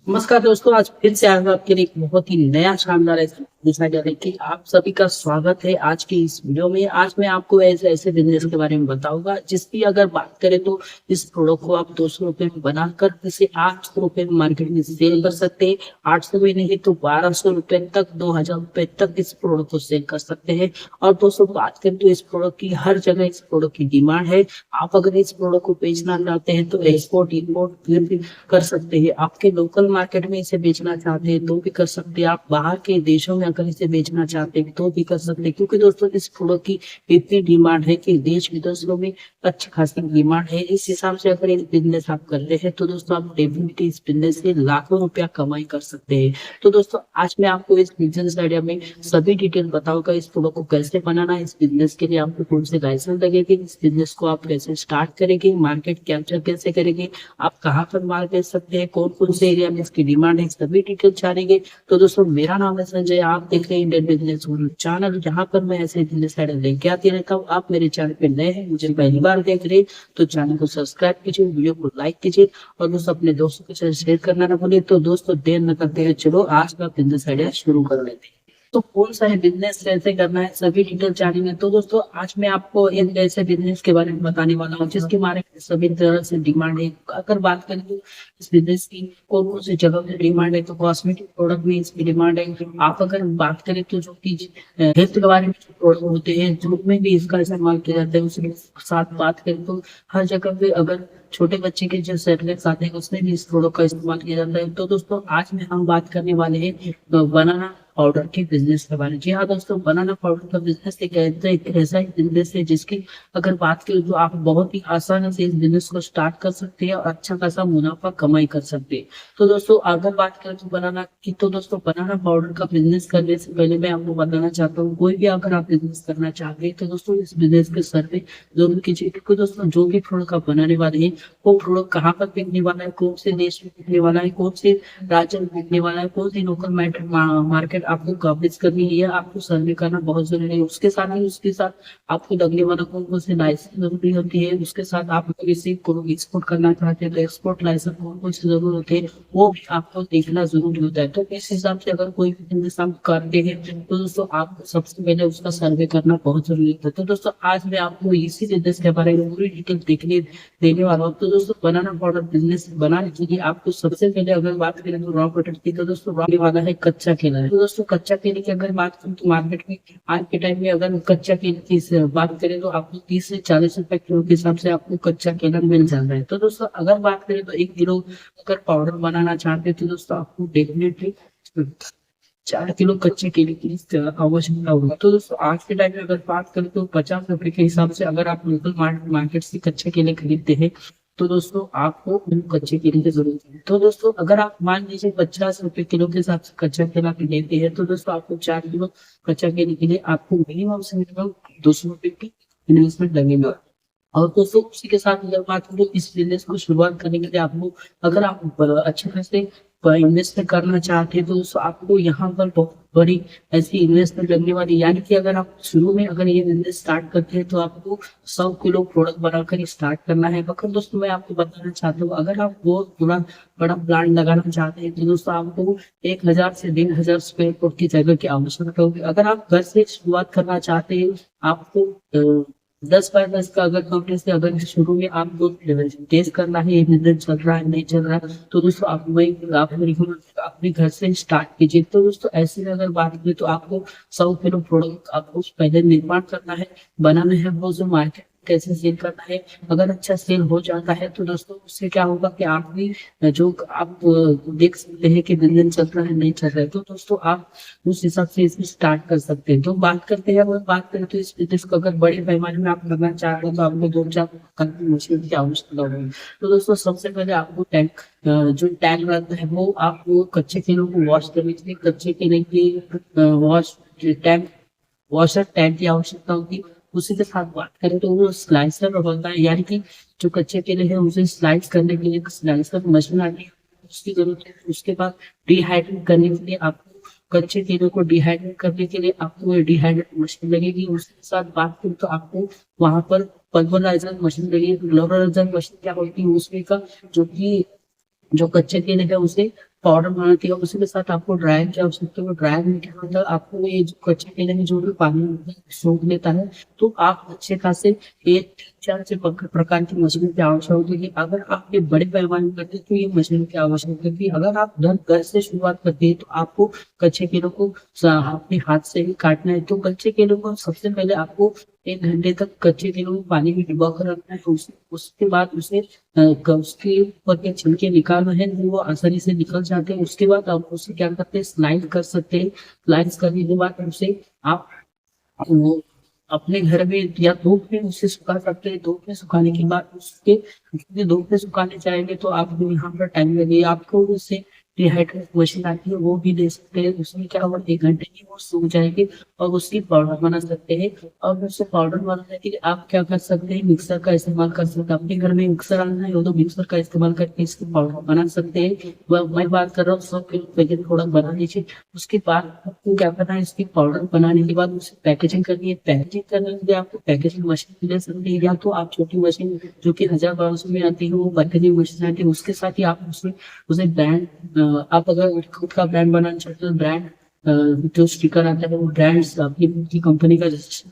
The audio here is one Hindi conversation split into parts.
नमस्कार दोस्तों, आज फिर से आया हूं आपके लिए एक बहुत ही नया शानदार कि आप सभी का स्वागत है आज की इस वीडियो में। आज मैं आपको ऐसे ऐसे बिजनेस के बारे में बताऊंगा जिसकी अगर बात करें तो इस प्रोडक्ट को आप 200 रुपए में बनाकर इसे 800 रुपए में मार्केट में सेल कर सकते हैं। 800 में नहीं तो 1200 रुपए तक, 2000 रुपए तक इस प्रोडक्ट को सेल कर सकते हैं। और दोस्तों बात करें तो इस प्रोडक्ट की हर जगह इस प्रोडक्ट की डिमांड है। आप अगर इस प्रोडक्ट को बेचना चाहते हैं तो एक्सपोर्ट इंपोर्ट फिर भी कर सकते हैं। आपके लोकल मार्केट में इसे बेचना चाहते हैं तो भी कर सकते हैं। आप बाहर के देशों में अगर इसे बेचना चाहते हैं तो भी कर सकते हैं, क्योंकि दोस्तों इस प्रोडक्ट की इतनी डिमांड है कि देश विदेशों में अच्छी खासी डिमांड है। इस हिसाब से अगर एक बिजनेस आप कर रहे हैं तो दोस्तों आप डेफिनेटली इस बिजनेस से लाखों रुपया कमाई कर सकते हैं। तो दोस्तों आज मैं आपको इस बिजनेस आइडिया में सभी डिटेल बताऊंगा। इस प्रोडक्ट को कैसे बनाना है, इस बिजनेस के लिए आपको कौन से लाइसेंस लगेंगे, इस बिजनेस को आप कैसे स्टार्ट करेंगे, मार्केट कैप्चर कैसे करेंगे, आप कहाँ पर माल बेच सकते हैं, कौन कौन से एरिया में इसकी डिमांड है, सभी डिटेल जानेंगे। तो दोस्तों मेरा नाम है संजय, आप देख रहे हैं इंडियन बिजनेस गुरु चैनल, जहाँ पर मैं ऐसे बिजनेस आइडिया लेके आती रहता हूँ। आप मेरे चैनल पे नए हैं, मुझे पहली बार देख रहे हैं तो चैनल को सब्सक्राइब कीजिए, वीडियो को लाइक कीजिए और दोस्तों अपने दोस्तों के साथ शेयर करना ना भूलिए। तो दोस्तों देर न करते हुए चलो आज का बिजनेस आइडिया शुरू कर लेते हैं। तो कौन सा है बिजनेस, कैसे करना है, सभी डिटेल जानेंगे। तो दोस्तों आज मैं आपको एक ऐसे बिजनेस के बारे में बताने वाला हूँ जिसके बारे में सभी तरह से डिमांड है। अगर बात करें तो इस बिजनेस की कौन कौन सी जगह पे डिमांड है, तो कॉस्मेटिक प्रोडक्ट में इसकी डिमांड है। आप अगर बात करें तो जो कि हेल्थ के बारे में जो प्रोडक्ट होते हैं जिनमें भी इसका इस्तेमाल किया जाता है, उसके साथ बात करें तो हर जगह पे अगर छोटे बच्चे के जो सेटलेट्स आते हैं उसमें भी इस प्रोडक्ट का इस्तेमाल किया जाता है। तो दोस्तों आज में हम बात करने वाले हैं बनाना पाउडर के बिजनेस के बारे में। जी हाँ दोस्तों, बनाना पाउडर का बिजनेस एक ऐसा ही बिजनेस है जिसकी अगर बात करें तो आप बहुत ही आसानी से इस बिजनेस को स्टार्ट कर सकते हैं और अच्छा खासा मुनाफा कमाई कर सकते हैं। तो दोस्तों अगर बात करें तो बनाना की, तो दोस्तों बनाना पाउडर का बिजनेस करने से पहले मैं आपको बताना चाहता हूँ, कोई भी अगर आप बिजनेस करना चाहते हैं तो दोस्तों इस बिजनेस के सर्वे जरूर कीजिए, क्योंकि दोस्तों जो भी प्रोडक्ट आप बनाने वाले हैं वो प्रोडक्ट कहाँ पर बिकने वाला है, कौन से देश में बिकने वाला है, कौन से राज्य में बिकने वाला है, कौन सी लोकल मार्केट आपको कवरेज करनी है, यह आपको सर्वे करना बहुत जरूरी है। उसके साथ आपको लगने वाला कौन कौन से लाइसेंस जरूरी होती है, उसके साथ आप किसी को एक्सपोर्ट करना चाहते हैं तो एक्सपोर्ट लाइसेंस कौन कौन से जरूर होते हैं वो भी आपको देखना जरूरी होता है। तो इस हिसाब से अगर कोई भी बिजनेस आप करते हैं तो दोस्तों आपको सबसे पहले उसका सर्वे करना बहुत जरूरी होता है। तो दोस्तों आज मैं आपको इसी बिजनेस के बारे में पूरी डिटेल देखने देने वाला हूँ। तो दोस्तों बनाना पाउडर बिजनेस बनाने के लिए आपको सबसे पहले अगर बात करें तो रॉ प्रोडक्ट की, तो दोस्तों रॉ वाला है कच्चा केला है। तो दोस्तों कच्चा केले की अगर बात करें तो मार्केट में आज के टाइम में अगर कच्चा केले की बात करें तो आपको 30 से 40 रुपए किलो के हिसाब से आपको कच्चा केला मिल जाता है। तो दोस्तों अगर बात करें तो 1 किलो अगर पाउडर बनाना चाहते हैं तो दोस्तों आपको डेफिनेटली 4 किलो कच्चे केले की आवश्यकता होगी। तो दोस्तों आज के टाइम में अगर बात करें तो 50 रुपए के हिसाब से अगर आप लोकल मार्केट से कच्चे केले खरीदते हैं तो दोस्तों आपको उन कच्चे केले की जरूरत है। तो दोस्तों अगर आप मान लीजिए 50 रुपए किलो के हिसाब से कच्चा केला लेते हैं तो दोस्तों आपको 4 किलो कच्चा केले के लिए आपको मिनिमम से मिनिमम 200 रुपए की इन्वेस्टमेंट लगेगा। और दोस्तों उसी के साथ अगर बात करें इस बिजनेस को शुरुआत करने के लिए आपको अगर आप अच्छे खासे इन्वेस्टमेंट करना चाहते हैं तो दोस्तों आपको यहाँ पर बहुत बड़ी ऐसी इन्वेस्टमेंट लगने वाली, यानी कि अगर आप शुरू में अगर ये बिजनेस स्टार्ट करते हैं तो आपको 100 किलो प्रोडक्ट बनाकर स्टार्ट करना है। मगर दोस्तों मैं आपको बताना चाहता हूँ अगर आप बहुत पूरा बड़ा प्लांट लगाना चाहते हैं तो दोस्तों आपको 1000 से 1500 स्क्वायर फुट की जगह की आवश्यकता होगी। अगर आप घर से शुरुआत करना चाहते हैं आपको 10 बाय 10 का अगर कंपनी से अगर शुरू में आपको टेस्ट करना है ये बिजनेस चल रहा है नहीं चल रहा है तो दोस्तों आप वही आप अपने घर से स्टार्ट कीजिए। तो दोस्तों ऐसे में अगर बात करें तो आपको 100 किलो प्रोडक्ट आपको पहले निर्माण करना है, बनाना है, वो जो मार्केट कैसे सेल करना है। अगर अच्छा सेल हो जाता है तो दोस्तों उससे क्या होगा कि आप भी जो आप देख सकते हैं कि बिजनेस चल रहा है नहीं चल रहा है तो दोस्तों आप उस हिसाब से इसमें स्टार्ट कर सकते हैं। तो बात करते हैं अगर बात करें तो इस बिजनेस को अगर बड़े पैमाने में आप करना चाह रहे हैं तो आपको 2-4 मशीन की आवश्यकता होगी। तो दोस्तों सबसे पहले आपको टैंक जो टैंक रहता है वो आपको कच्चे केलों को वॉश करने के लिए कच्चे केले की वॉश टैंक वॉशर टैंक की आवश्यकता होगी। उसी के साथ बात करें तो वो स्लाइसर होता है, यानी कि जो कच्चे केले हैं उसे स्लाइस करने के लिए स्लाइसर मशीन आती है उसकी जरूरत है। उसके बाद डिहाइड्रेट करने के लिए आपको कच्चे केले को डिहाइड्रेट करने के लिए आपको डिहाइड्रेट मशीन लगेगी। उसके साथ बात करें तो आपको वहां पर पल्वराइजर मशीन लगेगी। पल्वराइजर मशीन क्या होती है उसमें का जो कि जो कच्चे केले है उसे पाउडर बनाती है, उसी के साथ आपको ड्रायर की आवश्यकता है। ड्रायर में क्या होता है, आपको ये जो कच्चे केले में जो भी पानी होता है सोख लेता है, तो आप अच्छे खासे एक 4 से प्रकार की मशीनों की आवश्यकता होती है। अगर आप ये बड़े पैमाने में करते हैं तो ये मशीनों की आवश्यकता होती है। अगर आप घर से शुरुआत करते हैं तो आपको कच्चे केलों को अपने हाथ से ही काटना है। तो कच्चे केलों को सबसे पहले आपको 1 घंटे तक कच्चे केलों को पानी में डुबा कर रखना है। उसके बाद उसे उसके ऊपर के छिलके निकालना है, वो आसानी से निकल जाते हैं। उसके बाद आप उसे क्या करते हैं, स्लाइड कर सकते हैं। स्लाइड करने के बाद उसे आप वो अपने घर में या धूप में उसे सुखा सकते हैं। धूप में सुखाने के बाद उसके यदि धूप में सुखाने चाहेंगे तो आपको यहाँ पर टाइम लगेगा। आपको उससे डिहाइड्रेट मशीन आती है, वो भी दे सकते हैं। उसमें क्या होगा, 1 घंटे में वो सूख जाएगी और उसकी पाउडर बना सकते हैं। और उससे पाउडर बनाने के लिए आप क्या कर सकते हैं, मिक्सर का इस्तेमाल कर सकते हैं। अपने घर में मिक्सर आना है तो मिक्सर का इस्तेमाल करके इसकी पाउडर बना सकते हैं। मैं बात कर रहा हूँ 100 किलो पैकेट थोड़ा बना लीजिए। उसके बाद आपको क्या करना है, इसकी पाउडर बनाने के बाद उसे पैकेजिंग करनी है। पैकेजिंग करने के लिए आपको पैकेजिंग मशीन ले सकते हैं, या तो आप छोटी मशीन जो कि 1000-1200 में आती है वो पैकेजिंग मशीन आती है। उसके साथ ही आप उसे ब्रांड आप अगर खुद का ब्रांड बनाना चाहते हो, ब्रांड जो स्टिकर आता है वो ब्रांड्स अपनी कंपनी का रजिस्टर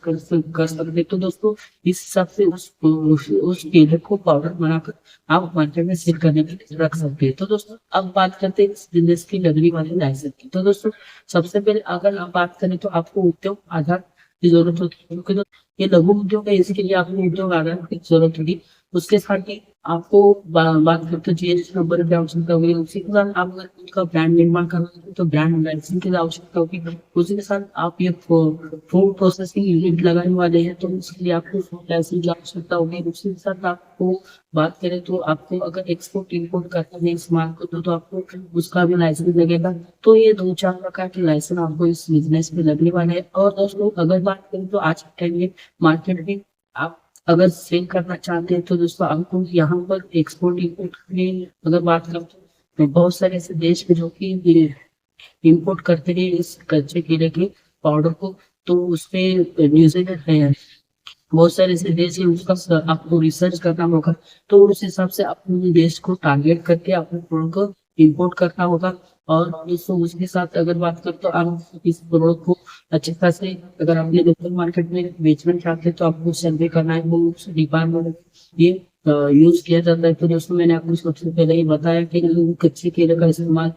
कर सकते हैं। तो दोस्तों इस हिसाब से उस केले को पाउडर बनाकर आप मार्केट में सेल करने के लिए रख सकते हैं। तो दोस्तों अब बात करते हैं इस बिजनेस की लगने वाली लाइसेंस की। तो दोस्तों सबसे पहले अगर आप बात करें तो आपको उद्योग आधार की जरूरत होती है, क्योंकि ये लघु उद्योग है, इसके लिए आपको उद्योग आधार की जरूरत होगी। उसके साथ ही आपको बात करते हैं जीएसटी नंबर की आवश्यकता होगी। उसी के साथ आप अगर खुद का ब्रांड निर्माण करना है तो ब्रांड लाइसेंस की आवश्यकता होगी। उसी के साथ आप ये फूड प्रोसेसिंग यूनिट लगाने वाले हैं तो उसके लिए आपको फूड लाइसेंस की आवश्यकता होगी। उसी के साथ आपको बात करें तो आपको अगर एक्सपोर्ट इंपोर्ट करना है इस माल को तो आपको उसका भी लाइसेंस लगेगा। तो ये 2-4 प्रकार के लाइसेंस आपको इस बिजनेस में लगने वाले हैं। और दोस्तों अगर बात करें तो आज के टाइम में मार्केट में आप अगर सेल करना चाहते हैं तो दोस्तों आपको यहाँ पर एक्सपोर्ट इंपोर्ट में अगर बात करें तो बहुत सारे ऐसे देश हैं जो कि इंपोर्ट करते हैं इस कच्चे केले के पाउडर को। तो उसपे न्यूजीलैंड है, बहुत सारे ऐसे देश है, उसका आपको रिसर्च करना होगा। तो उस हिसाब से अपने देश को टारगेट करके अपने प्रोडक्ट को इम्पोर्ट करना होगा। और दोस्तों उसके साथ अगर बात करें तो आप इस प्रोडक्ट को अच्छे खासे अगर अपने लोकल मार्केट में बेचना चाहते हैं तो आपको सर्वे करना है, वो उस डिपार्टमेंट ये यूज किया जाता है। तो दोस्तों मैंने आपको सबसे पहले ही बताया कि कच्चे केले का इस्तेमाल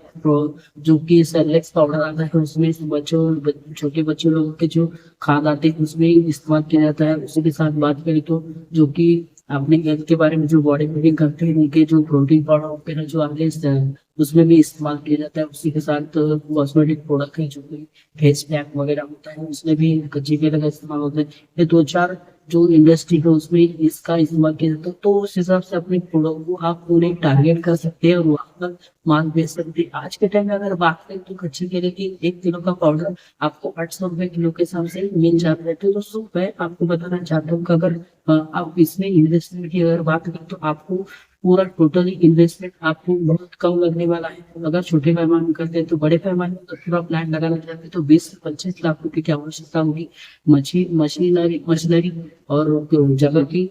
जो कि सेरेलेक्स पाउडर आता है उसमें छोटे बच्चों लोगों के जो खाद आते हैं उसमें इस्तेमाल किया जाता है। उसी के साथ बात करें तो जो कि अपने हेल्थ के बारे में जो बॉडी बिल्डिंग करते हैं उनके जो प्रोटीन पाउडर वगैरह जो आते हैं उसमें भी इस्तेमाल किया जाता है। उसी के साथ कॉस्मेटिक प्रोडक्ट है जो कि फेस पैक वगैरह होता है उसमें भी कच्चे केले का इस्तेमाल होता है। ये 2-4 जो इंडस्ट्री है उसमें इसका इस्तेमाल किया जाता है। तो उस हिसाब से अपने प्रोडक्ट को आप पूरे टारगेट कर सकते हैं और वहां पर माल बेच सकते हैं। आज के टाइम में अगर बात करें तो कच्चे केले की 1 किलो का पाउडर आपको 800 रुपए किलो के हिसाब से मिल जाता है। तो दोस्तों मैं आपको बताना चाहता हूँ कि अगर आप इसमें इन्वेस्टमेंट की अगर बात करें तो आपको पूरा टोटली इन्वेस्टमेंट आपको बहुत कम लगने वाला है। अगर छोटे पैमाने में करते हैं तो बड़े पैमाने में पूरा प्लान लगाना चाहते हैं तो 20 से 25 लाख रुपए की आवश्यकता होगी मशीनरी और जगह की।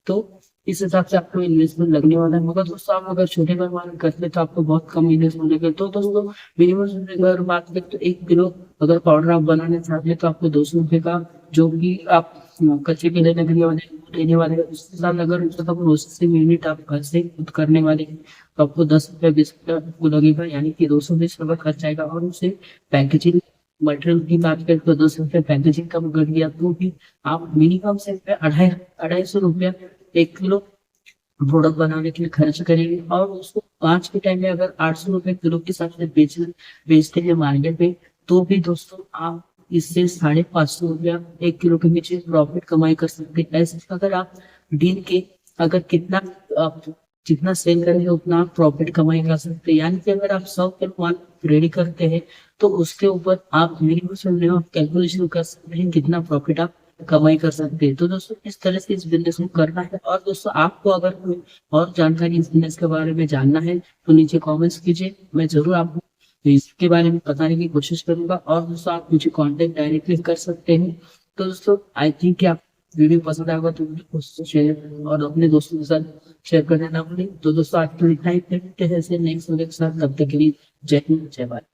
तो इस हिसाब से आपको इन्वेस्टमेंट लगने वाला है। मगर दोस्तों आप अगर छोटे पैमाने में करते हैं तो आपको बहुत कम इन्वेस्टमेंट लगेगा। तो दोस्तों मिनिमम अगर बात करें तो 1 किलो अगर पाउडर आप बनाना चाहते हैं तो आपको 200 रुपए का जो भी आप कच्चे केले लेने वाले हैं उसके साथ अगर प्रोसेसिंग यूनिट आप घर से खुद करने वाले हैं तो आपको 10 रुपये 20 रुपये आपको लगेगा, यानी कि 220 रुपये खर्च आएगा। और उसे पैकेजिंग मटेरियल की बात करें तो 10 रुपये पैकेजिंग का बढ़ गया तो भी आप मिनिमम से 250 रुपया 1 किलो प्रोडक्ट बनाने के लिए खर्च करेंगे। और उसको आज के टाइम में अगर 800 रुपए किलो के हिसाब से बेचते हैं मार्केट में तो भी दोस्तों आप इससे 550 रुपया 1 किलो के नीचे प्रॉफिट कमाई कर सकते हैं। ऐसे अगर आप दिन के अगर आप जितना सेल करेंगे उतना आप प्रॉफिट कमाई कर सकते हैं। यानी कि अगर आप 100 किलो माल रेडी करते हैं तो उसके ऊपर आप मिनिमम कैलकुलेशन कर सकते हैं कितना प्रॉफिट आप कमाई कर सकते हैं। तो दोस्तों इस तरह से इस बिजनेस को करना है। और दोस्तों आपको अगर कोई और जानकारी इस बिजनेस के बारे में जानना है तो नीचे कमेंट्स कीजिए, मैं जरूर आपको इसके बारे में बताने की कोशिश करूंगा। और दोस्तों आप मुझे कांटेक्ट डायरेक्टली कर सकते हैं। तो दोस्तों आई थिंक आप वीडियो पसंद आएगा तो वीडियो को शेयर और अपने दोस्तों के साथ शेयर करना ना भूलें। तो दोस्तों आज के लिए इतना ही, फिर मिलते हैं ऐसे नेक्स्ट वीडियो के साथ, तब तक के लिए जय हिंद जय भारत।